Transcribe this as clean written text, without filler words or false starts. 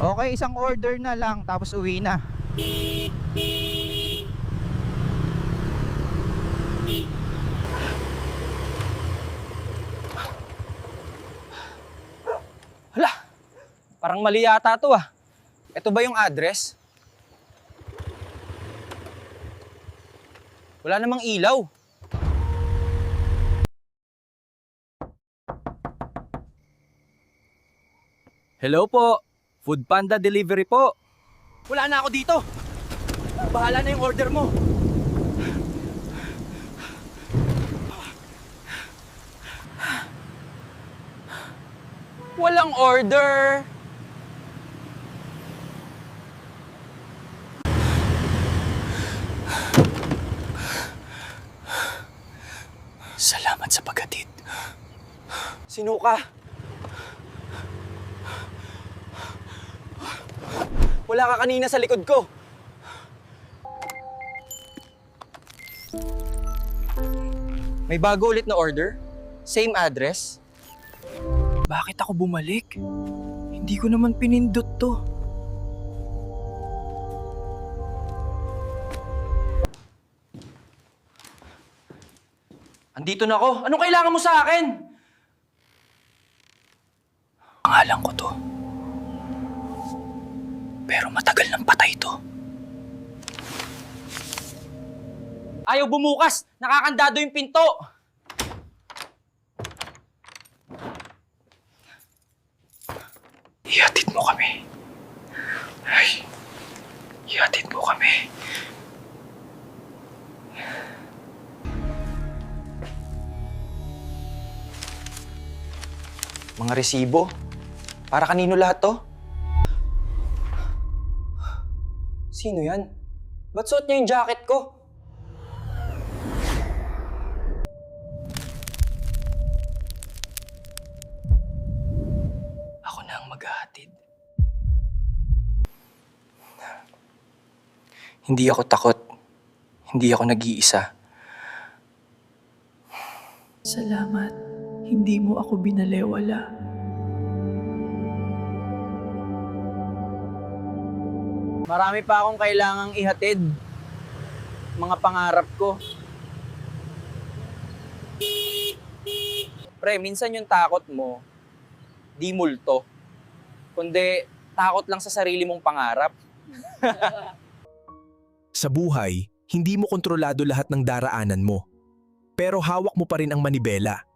Okay, isang order na lang tapos uwi na. Hala, parang mali yata to ah. Ito ba yung address? Wala namang ilaw. Hello po, Food Panda Delivery po. Wala na ako dito. Bahala na yung order mo. Walang order. Salamat sa paghatid. Sino ka? Wala ka kanina sa likod ko. May bago ulit na order? Same address? Bakit ako bumalik? Hindi ko naman pinindot to. Andito na ako. Anong kailangan mo sa akin? Pangalan ko to. Pero matagal nang patay to. Ayaw bumukas! Nakakandado yung pinto! Ihatid mo kami. Ay, ihatid mo kami. Mga resibo? Para kanino lahat to? Sino yan? Ba't suot niya yung jacket ko? Ako na ang maghahatid. Hindi ako takot. Hindi ako nag-iisa. Salamat. Hindi mo ako binalewala. Marami pa akong kailangang ihatid. Mga pangarap ko. Pre, minsan yung takot mo, di multo. Kundi takot lang sa sarili mong pangarap. Sa buhay, hindi mo kontrolado lahat ng daraanan mo. Pero hawak mo pa rin ang manibela.